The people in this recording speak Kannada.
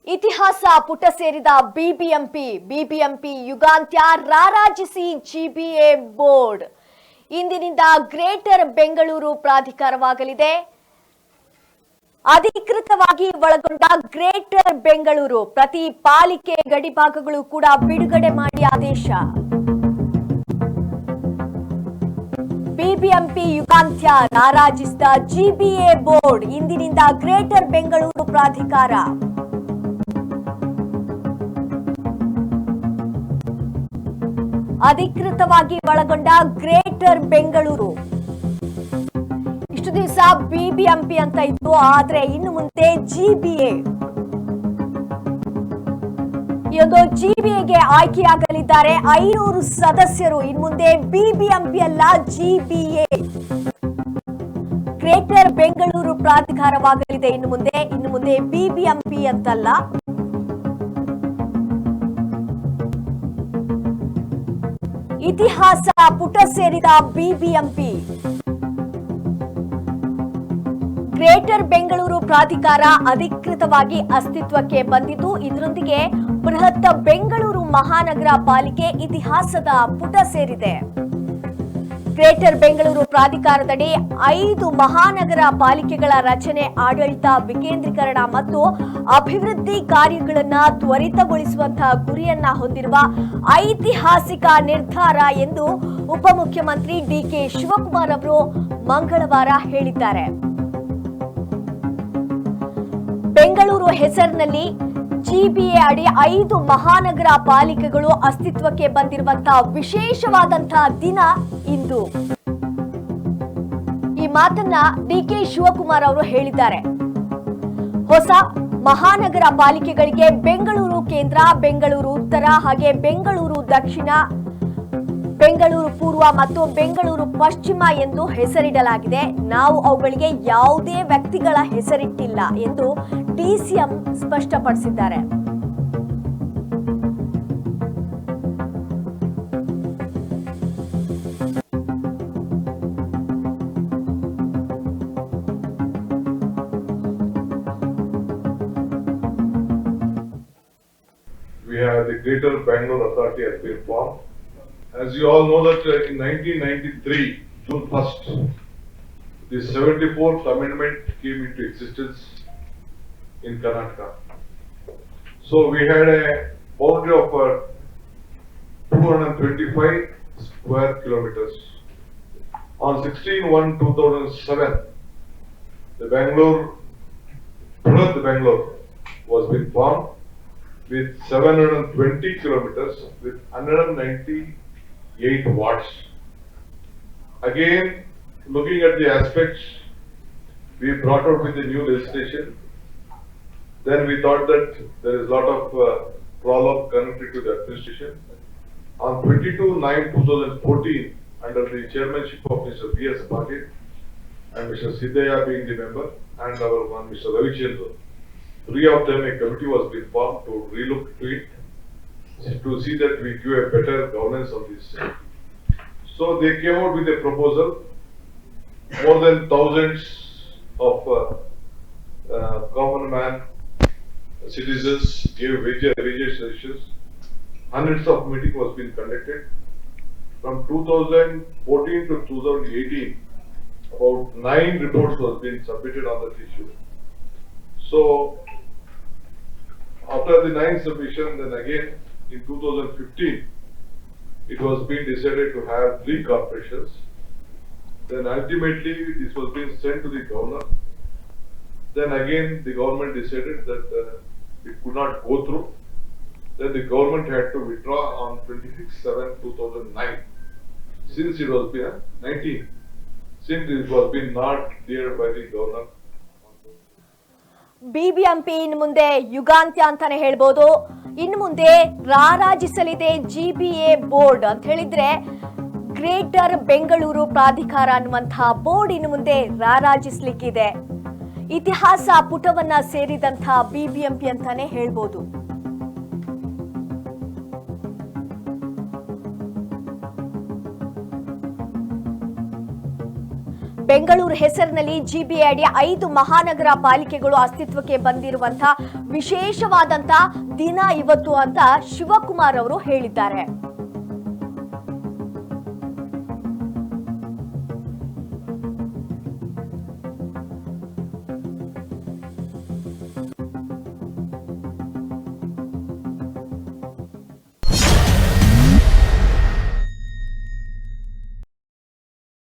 ಇತಿಹಾಸ ಪುಟ ಸೇರಿದ ಬಿಬಿಎಂಪಿ ಯುಗಾಂತ್ಯ ರಾರಾಜಿಸಿ ಜಿಬಿಎ ಬೋರ್ಡ್ ಇಂದಿನಿಂದ ಗ್ರೇಟರ್ ಬೆಂಗಳೂರು ಪ್ರಾಧಿಕಾರವಾಗಲಿದೆ. ಅಧಿಕೃತವಾಗಿ ಒಳಗೊಂಡ ಗ್ರೇಟರ್ ಬೆಂಗಳೂರು ಪ್ರತಿ ಪಾಲಿಕೆ ಗಡಿಭಾಗಗಳು ಕೂಡ ಬಿಡುಗಡೆ ಮಾಡಿ ಆದೇಶ. ಬಿಬಿಎಂಪಿ ಯುಗಾಂತ್ಯ ರಾರಾಜಿಸಿದ ಜಿಬಿಎ ಬೋರ್ಡ್ ಇಂದಿನಿಂದ ಗ್ರೇಟರ್ ಬೆಂಗಳೂರು ಪ್ರಾಧಿಕಾರ. ಅಧಿಕೃತವಾಗಿ ಒಳಗೊಂಡ ಗ್ರೇಟರ್ ಬೆಂಗಳೂರು. ಇಷ್ಟು ದಿವಸ ಬಿಬಿಎಂಪಿ ಅಂತ ಇತ್ತು, ಆದ್ರೆ ಇನ್ನು ಮುಂದೆ ಜಿಬಿಎ. ಈ ಒಂದು ಜಿಬಿಎಗೆ ಆಯ್ಕೆಯಾಗಲಿದ್ದಾರೆ 500 ಸದಸ್ಯರು. ಇನ್ನು ಮುಂದೆ ಬಿಬಿಎಂಪಿ ಅಲ್ಲ, ಜಿಬಿಎ ಗ್ರೇಟರ್ ಬೆಂಗಳೂರು ಪ್ರಾಧಿಕಾರವಾಗಲಿದೆ. ಇನ್ನು ಮುಂದೆ ಬಿಬಿಎಂಪಿ ಅಂತಲ್ಲ. ಇತಿಹಾಸ ಪುಟ ಸೇರಿದ ಬಿಬಿಎಂಪಿ ಗ್ರೇಟರ್ ಬೆಂಗಳೂರು ಪ್ರಾಧಿಕಾರ ಅಧಿಕೃತವಾಗಿ ಅಸ್ತಿತ್ವಕ್ಕೆ ಬಂದಿದ್ದು, ಇದರೊಂದಿಗೆ ಬೃಹತ್ ಬೆಂಗಳೂರು ಮಹಾನಗರ ಪಾಲಿಕೆ ಇತಿಹಾಸದ ಪುಟ ಸೇರಿದೆ. ಗ್ರೇಟರ್ ಬೆಂಗಳೂರು ಪ್ರಾಧಿಕಾರದಡಿ 5 ಮಹಾನಗರ ಪಾಲಿಕೆಗಳ ರಚನೆ, ಆಡಳಿತ ವಿಕೇಂದ್ರೀಕರಣ ಮತ್ತು ಅಭಿವೃದ್ಧಿ ಕಾರ್ಯಗಳನ್ನು ತ್ವರಿತಗೊಳಿಸುವಂತಹ ಗುರಿಯನ್ನ ಹೊಂದಿರುವ ಐತಿಹಾಸಿಕ ನಿರ್ಧಾರ ಎಂದು ಉಪಮುಖ್ಯಮಂತ್ರಿ ಡಿಕೆ ಶಿವಕುಮಾರ್ ಅವರು ಮಂಗಳವಾರ ಹೇಳಿದ್ದಾರೆ. ಬೆಂಗಳೂರು ಹೆಸರಿನಲ್ಲಿ ಜಿಬಿಎ ಅಡಿ 5 ಮಹಾನಗರ ಪಾಲಿಕೆಗಳು ಅಸ್ತಿತ್ವಕ್ಕೆ ಬಂದಿರುವಂತಹ ವಿಶೇಷವಾದಂತಹ ದಿನ ಇಂದು. ಈ ಮಾತನ್ನ ಡಿಕೆ ಶಿವಕುಮಾರ್ ಅವರು ಹೇಳಿದ್ದಾರೆ. ಹೊಸ ಮಹಾನಗರ ಪಾಲಿಕೆಗಳಿಗೆ ಬೆಂಗಳೂರು ಕೇಂದ್ರ, ಬೆಂಗಳೂರು ಉತ್ತರ, ಹಾಗೆ ಬೆಂಗಳೂರು ದಕ್ಷಿಣ, ಬೆಂಗಳೂರು ಪೂರ್ವ ಮತ್ತು ಬೆಂಗಳೂರು ಪಶ್ಚಿಮ ಎಂದು ಹೆಸರಿಡಲಾಗಿದೆ. ನಾವು ಅವುಗಳಿಗೆ ಯಾವುದೇ ವ್ಯಕ್ತಿಗಳ ಹೆಸರಿಟ್ಟಿಲ್ಲ ಎಂದು ಡಿಸಿಎಂ ಸ್ಪಷ್ಟಪಡಿಸಿದ್ದಾರೆ. We have the Greater Bangalore Authority has been formed. As you all know that in 1993, June 1st, the 74th Amendment came into existence in Karnataka. So we had a boundary of 225 square kilometers. On 16/1/2007, the Bೃಹತ್ Bangalore was being formed with 720 kilometers with 198 wards. Again, looking at the aspects, we brought out with the new legislation. Then we thought that there is a lot of problem connected to the administration. On 22/9/2014, under the chairmanship of Mr. B.S. Patil and Mr. Siddhaya being the member, and our one Mr. Ravichandra, 3 of them, a committee was being formed to relook to it, to see that we give a better governance on this. So they came out with a proposal. More than thousands of common man citizens gave various suggestions. Hundreds of meetings was being conducted. From 2014 to 2018, about 9 reports was being submitted on that issue. So after the 9th submission, then again in 2015, it was being decided to have 3 corporations. Then ultimately this was being sent to the governor. Then again the government decided that it could not go through. Then the government had to withdraw on 26/7/2009. Since it was been 19, since it was been not cleared by the governor. BBMP ಇನ್ನು ಮುಂದೆ ಯುಗಾಂತ್ಯ ಅಂತಾನೆ ಹೇಳ್ಬೋದು. ಇನ್ನು ಮುಂದೆ ರಾರಾಜಿಸಲಿದೆ ಜಿಬಿಎ ಬೋರ್ಡ್ ಅಂತ ಹೇಳಿದ್ರೆ ಗ್ರೇಟರ್ ಬೆಂಗಳೂರು ಪ್ರಾಧಿಕಾರ ಅನ್ನುವಂತಹ ಬೋರ್ಡ್ ಇನ್ನು ಮುಂದೆ ರಾರಾಜಿಸ್ಲಿಕ್ಕಿದೆ. ಇತಿಹಾಸ ಪುಟವನ್ನ ಸೇರಿದಂತಹ ಬಿಬಿಎಂಪಿ ಅಂತಾನೆ ಹೇಳ್ಬೋದು. ಬೆಂಗಳೂರು ಹೆಸರಿನಲ್ಲಿ ಜಿಬಿಎ ಅಡಿ 5 ಮಹಾನಗರ ಪಾಲಿಕೆಗಳು ಅಸ್ತಿತ್ವಕ್ಕೆ ಬಂದಿರುವಂತಹ ವಿಶೇಷವಾದಂತ ದಿನ ಇವತ್ತು ಅಂತ ಶಿವಕುಮಾರ್ ಅವರು ಹೇಳಿದ್ದಾರೆ.